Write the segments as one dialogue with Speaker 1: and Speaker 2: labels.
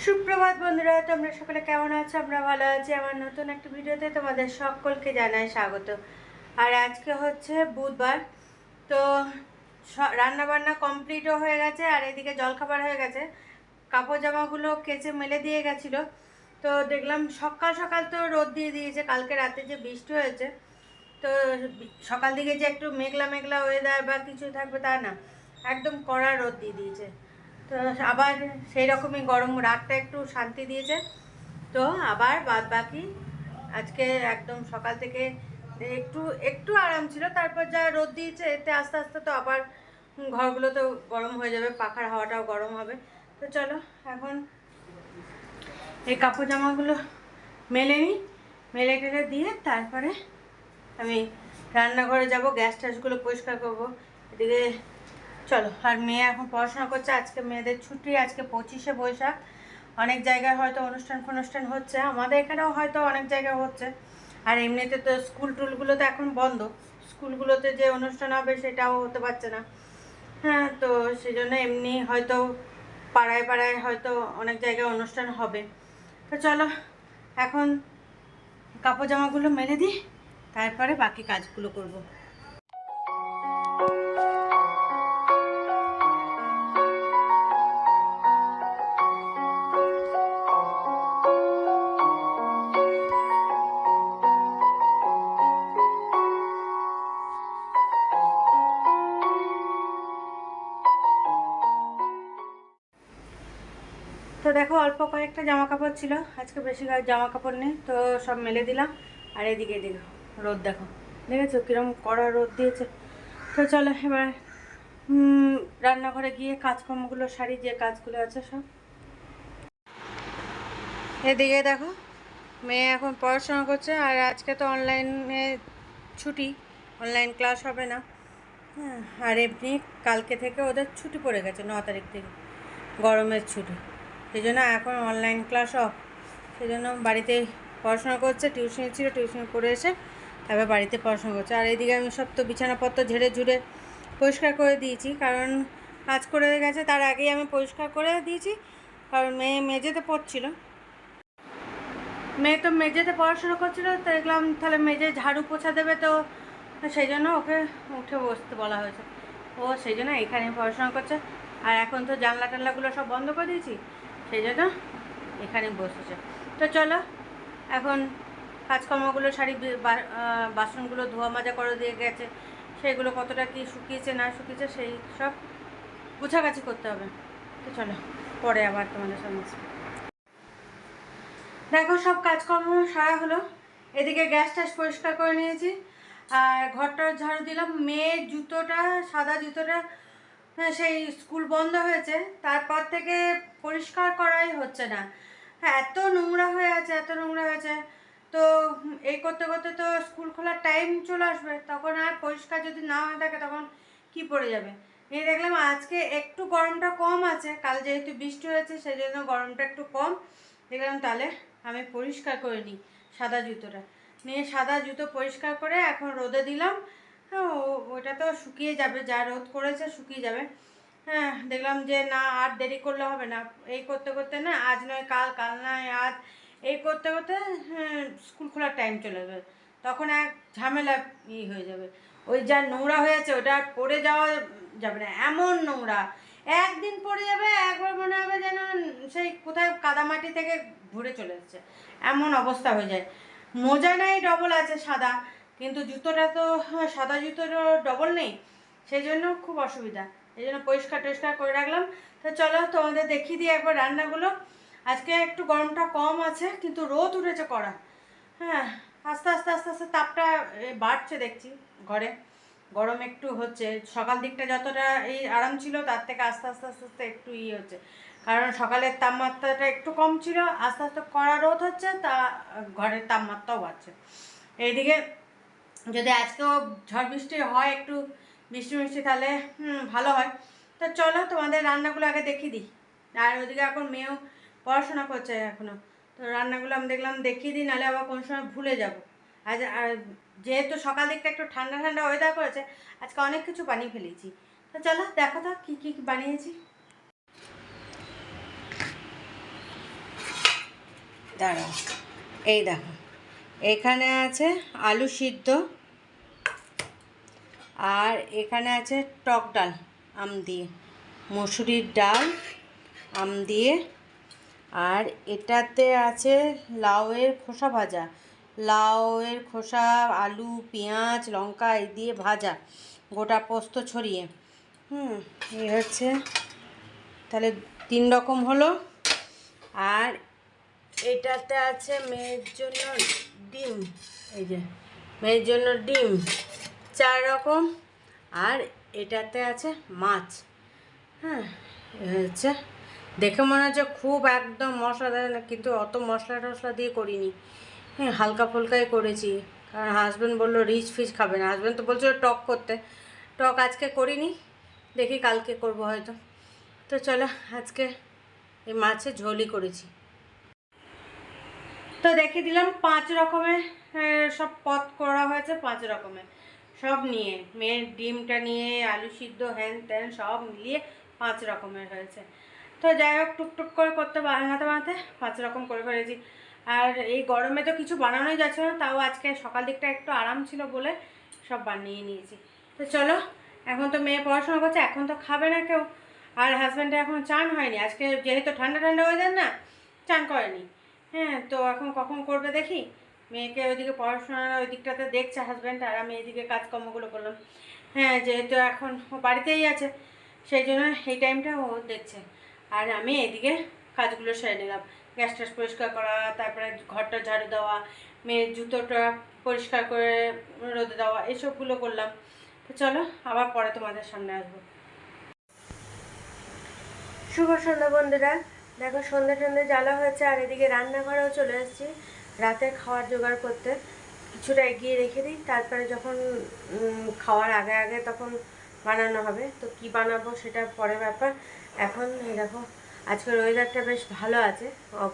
Speaker 1: সুপ্রভাত বন্ধুরা, তোমরা সকলে কেমন আছো? আমরা ভালো আছি। আমার নতুন একটা ভিডিওতে তোমাদের সকলকে জানাই স্বাগত। আর আজকে হচ্ছে বুধবার, তো রান্না বান্না কমপ্লিটও হয়ে গেছে আর এদিকে জলখাবার হয়ে গেছে। কাপড় জামাগুলো কেচে মেলে দিয়ে গেছিলো, তো দেখলাম সকাল সকাল তো রোদ দিয়ে দিয়েছে। কালকে রাতে যে বৃষ্টি হয়েছে, তো সকাল দিকে যে একটু মেঘলা মেঘলা ওয়েদার বা কিছু থাকবে তা না, একদম কড়া রোদ দিয়ে দিয়েছে। তো আবার সেই রকমই গরম, রাতটা একটু শান্তি দিয়েছে। তো আবার বাদ বাকি আজকে একদম সকাল থেকে একটু একটু আরাম ছিল, তারপর যা রোদ দিয়েছে এতে আস্তে আস্তে তো আবার ঘরগুলো তো গরম হয়ে যাবে, পাখার হাওয়াটাও গরম হবে। তো চলো এখন এই কাপড় জামাগুলো মেলে নিই, মেলে টেলে দিয়ে তারপরে আমি রান্নাঘরে যাব, গ্যাস ট্যাসগুলো পরিষ্কার করবো। এদিকে চলো। আর মেয়ে এখন পড়াশোনা করছে, আজকে মেয়েদের ছুটি, আজকে 25শে বৈশাখ। অনেক জায়গায় হয়তো অনুষ্ঠান ফনুষ্ঠান হচ্ছে, আমাদের এখানেও হয়তো অনেক জায়গায় হচ্ছে। আর এমনিতে তো স্কুল টুলগুলো তো এখন বন্ধ, স্কুলগুলোতে যে অনুষ্ঠান হবে সেটাও হতে পারছে না। হ্যাঁ, তো সেই জন্য এমনি হয়তো পাড়ায় পাড়ায় হয়তো অনেক জায়গায় অনুষ্ঠান হবে। তো চলো এখন কাপড় জামাগুলো মেলে দিই, তারপরে বাকি কাজগুলো করব। তো দেখো, অল্প কয়েকটা জামা কাপড় ছিল, আজকে বেশি জামা কাপড় নেই, তো সব মেলে দিলাম। আর এদিকে দেখো রোদ, দেখো দেখেছো কিরম কড়া রোদ দিয়েছে। তো চলো এবার রান্নাঘরে গিয়ে কাজকর্মগুলো সারি, যে কাজগুলো আছে সব। এদিকে দেখো মেয়ে এখন পড়াশোনা করছে, আর আজকে তো অনলাইনে ছুটি, অনলাইন ক্লাস হবে না। হ্যাঁ, আর এমনি কালকে থেকে ওদের ছুটি পড়ে গেছে, 9 তারিখ থেকে গরমের ছুটি। সেই জন্য এখন অনলাইন ক্লাস অফ, সেই জন্য বাড়িতে পড়াশোনা করছে। টিউশনি ছিল, টিউশনি পড়ে এসে তারপর বাড়িতে পড়াশোনা করছে। আর এইদিকে আমি সব তো বিছানাপত্র ঝেড়ে ঝুড়ে পরিষ্কার করে দিয়েছি, কারণ কাজ করে গেছে তার আগেই আমি পরিষ্কার করে দিয়েছি। কারণ মেয়ে মেঝেতে পড়ছিল, মেয়ে তো মেঝেতে পড়াশোনা করছিল, তো দেখলাম তাহলে মেঝে ঝাড়ু পোছা দেবে, তো সেই জন্য ওকে উঠে বসতে বলা হয়েছে। ও সেই জন্য এখানে পড়াশোনা করছে। আর এখন তো জানলা টানলাগুলো সব বন্ধ করে দিয়েছি, সেই জন্য এখানে বসেছে। তো চলো এখন কাজকর্মগুলো সারি, বাসনগুলো ধোয়া মাজা করে দিয়ে গেছে, সেগুলো কতটা কি শুকিয়েছে না শুকিয়েছে সেই সব গুছাগাছি করতে হবে। তো চলো পরে আবার তোমাদের সঙ্গে। দেখো সব কাজকর্ম সারা হলো, এদিকে গ্যাস ট্যাস পরিষ্কার করে নিয়েছি, আর ঘরটা ঝাড়ু দিলাম। মেয়ের জুতোটা, সাদা জুতোটা, সেই স্কুল বন্ধ হয়েছে তারপর থেকে পরিষ্কার করাই হচ্ছে না। হ্যাঁ, এত নোংরা হয়ে আছে, এত নোংরা হয়েছে। তো এই করতে করতে তো স্কুল খোলার টাইম চলে আসবে, তখন আর পরিষ্কার যদি না হয়ে থাকে তখন কি পড়ে যাবে। এই দেখলাম আজকে একটু গরমটা কম আছে, কাল যেহেতু বৃষ্টি হয়েছে সেই জন্য গরমটা একটু কম। দেখলাম তাহলে আমি পরিষ্কার করে নিই সাদা জুতোটা, নিয়ে সাদা জুতো পরিষ্কার করে এখন রোদে দিলাম। হ্যাঁ, ওটা তো শুকিয়ে যাবে, যা রোদ করেছে শুকিয়ে যাবে। হ্যাঁ, দেখলাম যে না আর দেরি করলে হবে না, এই করতে করতে না, আজ নয় কাল, কাল নয় আজ, এই করতে করতে স্কুল খোলার টাইম চলে যাবে, তখন এক ঝামেলা হয়ে যাবে। ওই যা নোংরা হয়েছে ওটা আর পড়ে যাওয়া যাবে না, এমন নোংরা। একদিন পড়ে যাবে, একবার মনে হবে যেন সেই কোথায় কাদামাটি থেকে ঘুরে চলে এসছে, এমন অবস্থা হয়ে যায়। মোজা নাই ডবল আছে সাদা, কিন্তু জুতোটা তো সাদা জুতোরও ডবল নেই, সেই জন্য খুব অসুবিধা। এই জন্য পরিষ্কার টরিষ্কার করে রাখলাম। তো চলো তোমাদের দেখিয়ে দিই একবার রান্নাগুলো। আজকে একটু গরমটা কম আছে, কিন্তু রোদ উঠেছে কড়া। হ্যাঁ, আস্তে আস্তে আস্তে আস্তে তাপটা বাড়ছে দেখছি ঘরে, গরম একটু হচ্ছে। সকাল দিকটা যতটা এই আরাম ছিল তার থেকে আস্তে আস্তে আস্তে আস্তে একটু হচ্ছে, কারণ সকালের তাপমাত্রাটা একটু কম ছিল, আস্তে আস্তে কড়া রোদ হচ্ছে, তা ঘরের তাপমাত্রাও বাড়ছে। এইদিকে যদি আজকেও ঝড় বৃষ্টি হয়, একটু বৃষ্টি মিষ্টি, তাহলে ভালো হয়। তো চলো তোমাদের রান্নাগুলো আগে দেখিয়ে দিই। আর ওদিকে এখন মেয়েও পড়াশোনা করছে এখনও, তো রান্নাগুলো আমি দেখলাম দেখিয়ে দিই, নাহলে আবার কোনো সময় ভুলে যাব। আর যেহেতু সকাল দিকটা একটু ঠান্ডা ঠান্ডা ওয়েদার করেছে, আজকে অনেক কিছু বানিয়ে ফেলেছি। তো চলো দেখো তো কী কী বানিয়েছি। দাঁড়াও, এই দেখো এখানে আছে আলু সিদ্ধ, আর এখানে আছে টক ডাল আম দিয়ে, মসুরির ডাল আম দিয়ে, আর এটাতে আছে লাউয়ের খোসা ভাজা, লাউয়ের খোসা, আলু, পেঁয়াজ, লঙ্কা এই দিয়ে ভাজা, গোটা পোস্ত ছড়িয়ে। এই হচ্ছে, তাহলে 3 রকম হলো। আর এটাতে আছে মেয়ের জন্য ডিম, এই যে মেয়ের জন্য ডিম 4 রকম, আর এটাতে আছে মাছ। হ্যাঁ, হচ্ছে দেখে মনে হচ্ছে খুব একদম মশলা দেয় না, কিন্তু অত মশলা টশলা দিয়ে করিনি। হ্যাঁ, হালকা ফুলকাই করেছি, কারণ হাজব্যান্ড বললো রিচ ফিচ খাবে না। হাজব্যান্ড তো বলছিল টক করতে, টক আজকে করিনি, দেখি কালকে করব হয়তো। তো চলো আজকে এই মাছের ঝোলই করেছি। তো দেখিয়ে দিলাম 5 রকমের সব পদ করা হয়েছে, 5 রকমের সব নিয়ে, মেয়ের ডিমটা নিয়ে, আলু সিদ্ধ হ্যান ত্যান সব মিলিয়ে 5 রকমের হয়েছে। তো যাই হোক, টুকটুক করে করতে বানাতে বানাতে 5 রকম করে ফেলেছি। আর এই গরমে তো কিছু বানানোই যাচ্ছে না, তাও আজকে সকাল দিকটা একটু আরাম ছিল বলে সব বানিয়ে নিয়েছি। তো চলো, এখন তো মেয়ে পড়াশোনা করছে, এখন তো খাবে না কেউ, আর হাজব্যান্ডের এখন চান হয়নি, আজকে যেহেতু ঠান্ডা ঠান্ডা ওয়েদার না, চান করেনি। হ্যাঁ, তো এখন কখন করবে দেখি। মেয়েকে ওইদিকে পড়াশোনার ওই দিকটাতে দেখছে হাজব্যান্ড, আর আমি এইদিকে কাজকর্মগুলো করলাম। হ্যাঁ, যেহেতু এখন ও বাড়িতেই আছে, সেই জন্য এই টাইমটা ও দেখছে, আর আমি এইদিকে কাজগুলো সেরে নিলাম। গ্যাস ট্যাস পরিষ্কার করা, তারপরে ঘরটা ঝাড়ু দেওয়া, মেয়ের জুতোটা পরিষ্কার করে রোদে দেওয়া, এইসবগুলো করলাম। তো চলো আবার পরে তোমাদের সামনে আসবো। শুভ সন্ধ্যা বন্ধুরা, দেখো সন্ধ্যে সন্ধ্যে জ্বালা হয়েছে, আর এদিকে রান্নাঘরেও চলে এসেছি রাতের খাওয়ার জোগাড় করতে। কিছুটা এগিয়ে রেখে দিই, তারপরে যখন খাওয়ার আগে আগে তখন বানানো হবে। তো কি বানাবো সেটা পরে ব্যাপার। এখন এই দেখো আজকের ওয়েদারটা বেশ ভালো আছে,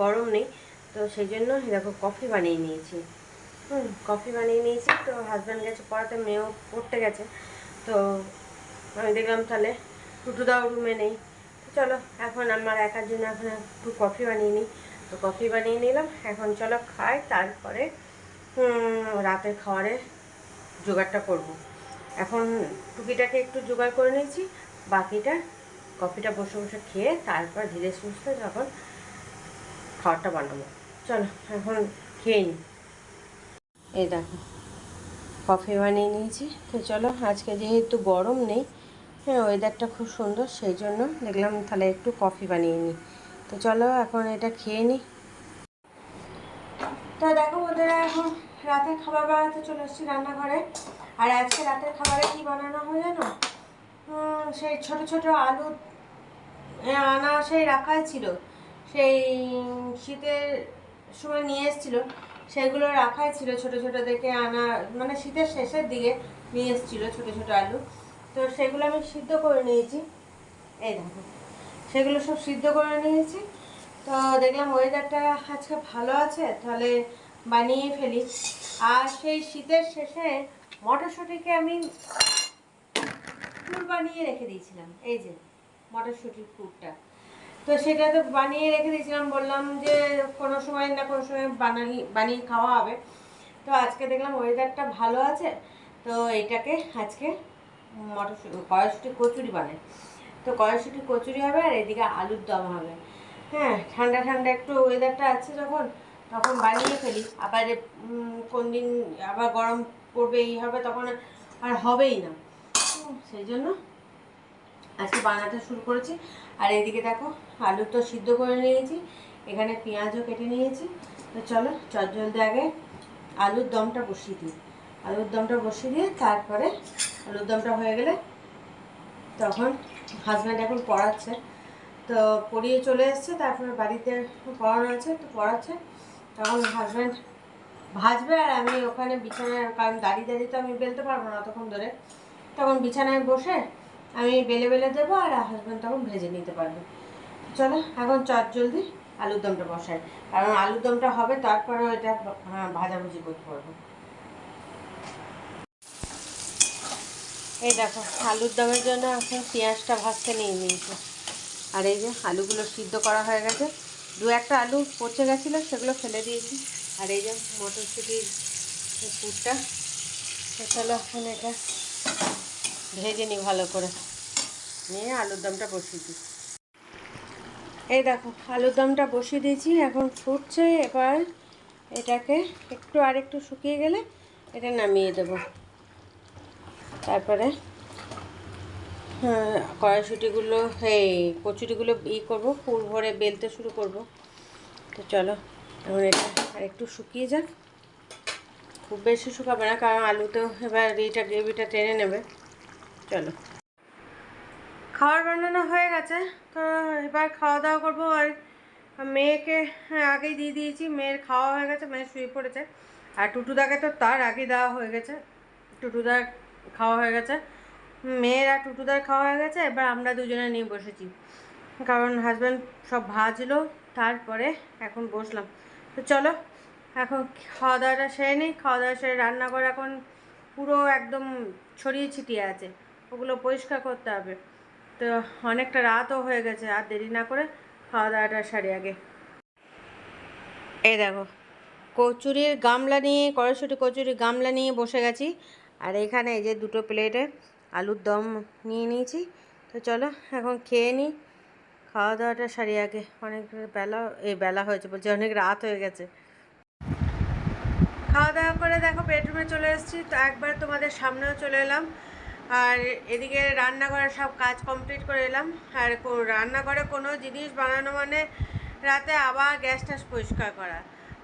Speaker 1: গরম নেই, তো সেই জন্য এই দেখো কফি বানিয়ে নিয়েছি। কফি বানিয়ে নিয়েছি। তো হাজব্যান্ড গেছে পড়াতে, মেয়েও পড়তে গেছে, তো আমি দেখলাম তাহলে টুটুদাও রুমে নেই, চলো এখন আমার একার জন্য এখন একটু কফি বানিয়ে নিই। তো কফি বানিয়ে নিলাম, এখন চলো খাই, তারপরে রাতের খাবারের জোগাড়টা করব। এখন টুকিটাকে একটু জোগাড় করে নিয়েছি, বাকিটা কফিটা বসে বসে খেয়ে তারপর ধীরে সুস্থে যখন খাবারটা বানাবো। চলো এখন খেয়ে নিই। এই দেখো কফি বানিয়ে নিয়েছি। তো চলো, আজকে যেহেতু গরম নেই, হ্যাঁ ওয়েদারটা খুব সুন্দর, সেই জন্য দেখলাম তাহলে একটু কফি বানিয়ে নিই। তো চলো এখন এটা খেয়ে নিই। তো দেখো বন্ধুরা, এখন রাতের খাবার বানাতে চলে এসেছি রান্নাঘরে। আর আজকে রাতের খাবারে কি বানানো হয় জানো? সেই ছোট ছোট আলু আনা সেই রাখাই ছিল, সেই শীতের সময় নিয়ে এসেছিলো, সেগুলো রাখাই ছিল ছোট ছোট দেখে আনা, মানে শীতের শেষের দিকে নিয়ে এসেছিলো ছোট ছোট আলু। তো সেগুলো আমি সিদ্ধ করে নিয়েছি, এই দেখো সেগুলো সব সিদ্ধ করে নিয়েছি। তো দেখলাম ওয়েদারটা আজকে ভালো আছে, তাহলে বানিয়ে ফেলি। আর সেই শীতের শেষে মটরশুঁটিকে আমি পুর বানিয়ে রেখে দিয়েছিলাম, এই যে মটরশুঁটির পুরটা, তো সেটা তো বানিয়ে রেখে দিয়েছিলাম, বললাম যে কোনো সময় না কোনো সময় বানিয়ে খাওয়া হবে। তো আজকে দেখলাম ওয়েদারটা ভালো আছে, তো এটাকে আজকে কড়াইশুঁটি কচুরি বানাই। তো কড়াইশুঁটি কচুরি হবে, আর এদিকে আলুর দম হবে। হ্যাঁ, ঠান্ডা ঠান্ডা একটু ওয়েদারটা আছে যখন, তখন বানিয়ে ফেলি। আবার কোন দিন আবার গরম পড়বে, এই হবে, তখন আর হবেই না, সেই জন্য আজকে বানাতে শুরু করেছি। আর এদিকে দেখো আলু তো সিদ্ধ করে নিয়েছি, এখানে পেঁয়াজও কেটে নিয়েছি। তো চলো চটজলদি আগে আলুর দমটা বসিয়ে দিই। আলুর দমটা বসিয়ে দিয়ে তারপরে আলুর দমটা হয়ে গেলে তখন হাজব্যান্ড এখন পড়াচ্ছে, তো পড়িয়ে চলে এসছে, তারপরে বাড়িতে পড়ানো আছে, তো পড়াচ্ছে, তখন হাজব্যান্ড ভাজবে, আর আমি ওখানে বিছানায়, কারণ দাঁড়িয়ে দাঁড়িয়ে তো আমি বেলতে পারবো না তখন ধরে, তখন বিছানায় বসে আমি বেলে বেলে দেবো, আর হাজব্যান্ড তখন ভেজে নিতে পারবে। চলো এখন জলদি আলুর দমটা বসাই, কারণ আলুর দমটা হবে তারপরেও এটা ভাজাভুজি করতে পারবো। এই দেখো আলুর দমের জন্য এখন পেঁয়াজটা ভাজতে নিয়ে নিয়েছি, আর এই যে আলুগুলো সিদ্ধ করা হয়ে গেছে, দু একটা আলু পচে গেছিলো, সেগুলো ফেলে দিয়েছি। আর এই যে মটরশুঁটির পুরটা, চলো এখন এটা ভেজে নিই ভালো করে, নিয়ে আলুর দমটা বসিয়ে দিই। এই দেখো আলুর দমটা বসিয়ে দিয়েছি, এখন ফুটছে। এবার এটাকে আরেকটু শুকিয়ে গেলে এটা নামিয়ে দেব। তারপরে কড়াইশুঁটিগুলো কচুরিগুলো করবো, পুর ভরে বেলতে শুরু করব। তো চলো এখন এটা আরেকটু শুকিয়ে যাক, খুব বেশি শুকাবে না, কারণ আলুতেও এবার এইটা গ্রেভিটা টেনে নেবে। চলো, খাবার বানানো হয়ে গেছে, তো এবার খাওয়া দাওয়া করবো। আর মেয়েকে আগেই দিয়ে দিয়েছি, মেয়ের খাওয়া হয়ে গেছে, মেয়ে শুয়ে পড়েছে। আর টুটুদাকে তো তার আগেই দেওয়া হয়ে গেছে, টুটুদার খাওয়া হয়ে গেছে, মেয়ের আর টুটুদার খাওয়া হয়ে গেছে। এবার আমরা দুজনে নিয়ে বসেছি, কারণ হাজব্যান্ড সব ভাজলো, তারপরে এখন বসলাম। তো চলো এখন খাওয়া দাওয়াটা সেরে নিই। খাওয়া দাওয়া সেরে রান্নাঘর এখন পুরো একদম ছড়িয়ে ছিটিয়ে আছে, ওগুলো পরিষ্কার করতে হবে। তো অনেকটা রাতও হয়ে গেছে, আর দেরি না করে খাওয়া দাওয়াটা সারি আগে। এই দেখো কচুরির গামলা নিয়ে, কড়াইশুঁটি কচুরির গামলা নিয়ে বসে গেছি। আর এখানে এই যে দুটো প্লেটে আলুর দম নিয়ে নিয়েছি। তো চলো এখন খেয়ে নিই, খাওয়া দাওয়াটা সারি আগে, অনেক বেলা হয়েছে, বলছি অনেক রাত হয়ে গেছে। খাওয়া দাওয়া করে দেখো বেডরুমে চলে এসেছি, তো একবার তোমাদের সামনেও চলে এলাম। আর এদিকে রান্নাঘরে সব কাজ কমপ্লিট করে এলাম। আর রান্নাঘরে কোনো জিনিস বানানো মানে রাতে আবার গ্যাস ট্যাস পরিষ্কার করা।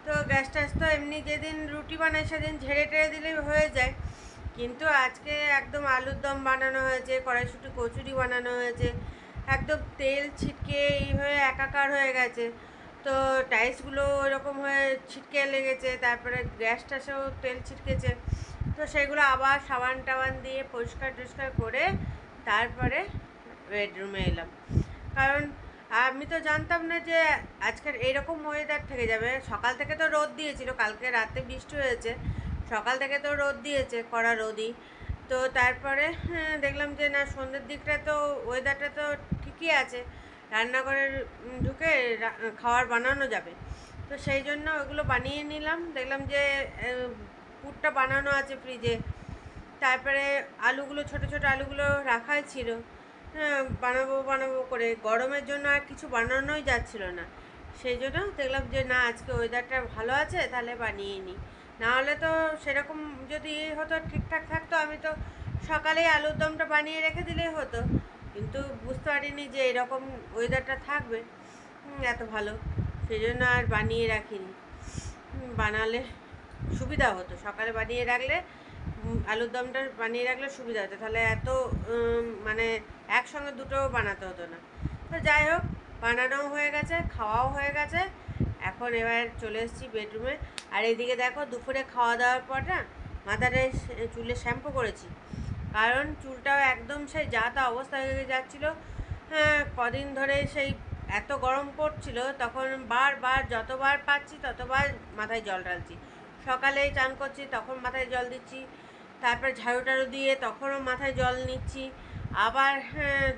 Speaker 1: তো গ্যাস ট্যাস তো এমনি যেদিন রুটি বানাই সেদিন ঝেড়ে টেড়ে দিলেই হয়ে যায়, কিন্তু আজকে একদম আলুর দম বানানো হয়েছে, কড়াইশুঁটি কচুরি বানানো হয়েছে, একদম তেল ছিটকে এই হয়ে একাকার হয়ে গেছে। তো টাইলসগুলো ওইরকম হয়ে ছিটকে লেগেছে, তারপরে গ্যাস ট্যাসেও তেল ছিটকেছে। তো সেগুলো আবার সাবান টাবান দিয়ে পরিষ্কার টরিষ্কার করে তারপরে বেডরুমে এলাম। কারণ আমি তো জানতাম না যে আজকের এইরকম ওয়েদার থেকে যাবে। সকাল থেকে তো রোদ দিয়েছিল, কালকে রাতে বৃষ্টি হয়েছে, সকাল থেকে তো রোদ দিয়েছে, কড়া রোদই। তো তারপরে দেখলাম যে না, সন্ধ্যের দিকটা তো ওয়েদারটা তো ঠিকই আছে, রান্নাঘরে ঢুকে খাবার বানানো যাবে। তো সেই জন্য ওগুলো বানিয়ে নিলাম। দেখলাম যে পুরটা বানানো আছে ফ্রিজে, তারপরে আলুগুলো ছোট ছোট আলুগুলো রাখাই ছিল। বানাবো করে গরমের জন্য আর কিছু বানানোই যাচ্ছিল না। সেই জন্য দেখলাম যে না, আজকে ওয়েদারটা ভালো আছে, তাহলে বানিয়ে নিই। নাহলে তো সেরকম যদি হতো ঠিকঠাক থাকতো, আমি তো সকালেই আলুর দমটা বানিয়ে রেখে দিলেই হতো, কিন্তু বুঝতে পারিনি যে এরকম ওয়েদারটা থাকবে এত ভালো, সেই জন্য আর বানিয়ে রাখিনি। বানালে সুবিধা হতো, সকালে বানিয়ে রাখলে আলুর দমটা বানিয়ে রাখলে সুবিধা হতো, তাহলে এত মানে একসঙ্গে দুটো বানাতে হতো না। তো যাই হোক, বানানোও হয়ে গেছে, খাওয়াও হয়ে গেছে, এখন এবার চলে এসেছি বেডরুমে। আর এদিকে দেখো দুপুরে খাওয়া দাওয়ার পর না মাথাটা চুলে শ্যাম্পু করেছি, কারণ চুলটাও একদম সেই যা তা অবস্থা হয়ে যাচ্ছিলো। কদিন ধরে সেই এত গরম পড়ছিল, তখন বারবার যতবার পাচ্ছি ততবার মাথায় জল ঢালছি। সকালেই চান করছি, তখন মাথায় জল দিচ্ছি, তারপর ঝাড়ু টাড়ু দিয়ে তখনও মাথায় জল নিচ্ছি, আবার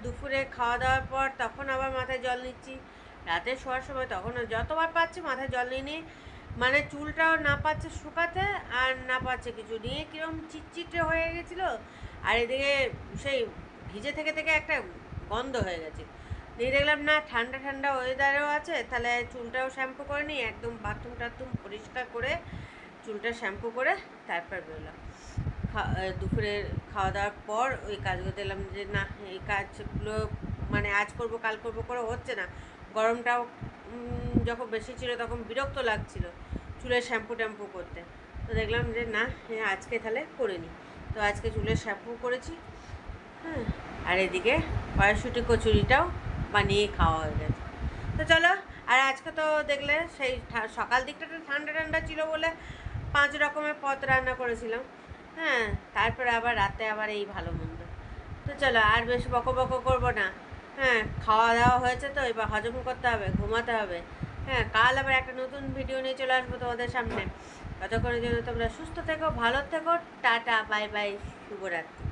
Speaker 1: দুপুরে খাওয়া দাওয়ার পর তখন আবার মাথায় জল নিচ্ছি, রাতে শোয়ার সময় তখনও যতবার পাচ্ছি মাথায় জল নিয়ে মানে চুলটাও না পাচ্ছে শুকাতে, আর না পাচ্ছে কিছু নিয়ে, কীরকম চিটচিটে হয়ে গেছিলো। আর এদিকে সেই ভিজে থেকে থেকে একটা গন্ধ হয়ে গেছে। দিয়ে দেখলাম না, ঠান্ডা ঠান্ডা ওয়েদারও আছে, তাহলে চুলটাও শ্যাম্পু করে নিই, একদম বাথরুম টাথরুম পরিষ্কার করে চুলটা শ্যাম্পু করে তারপর বেরোলাম। দুপুরের খাওয়া দাওয়ার পর ওই কাজগুলো দিলাম যে না, এই কাজগুলো মানে আজ করব কাল করব করে হচ্ছে না। গরমটাও যখন বেশি ছিল তখন বিরক্ত লাগছিল চুলের শ্যাম্পু ট্যাম্পু করতে। তো দেখলাম যে না, আজকে তাহলে করে নিই। তো আজকে চুলের শ্যাম্পু করেছি। আর এদিকে কড়াইশুঁটি কচুরিটাও বানিয়ে খাওয়া হয়ে গেছে। তো চলো, আর আজকে তো দেখলে সেই সকাল দিকটা ঠান্ডা ঠান্ডা ছিল বলে 5 রকমের পদ রান্না করেছিলাম। তারপরে আবার রাতে আবার এই ভালো মন্দ। তো চলো আর বেশি বকো বকো করবো না। খাওয়া দাওয়া হয়েছে, তো এবার হজম করতে হবে, ঘুমাতে হবে। কাল আবার একটা নতুন ভিডিও নিয়ে চলে আসবো তোমাদের সামনে। ততক্ষণের জন্য তোমরা সুস্থ থেকো, ভালো থেকো, টাটা, বাই বাই, শুভরাত্রি।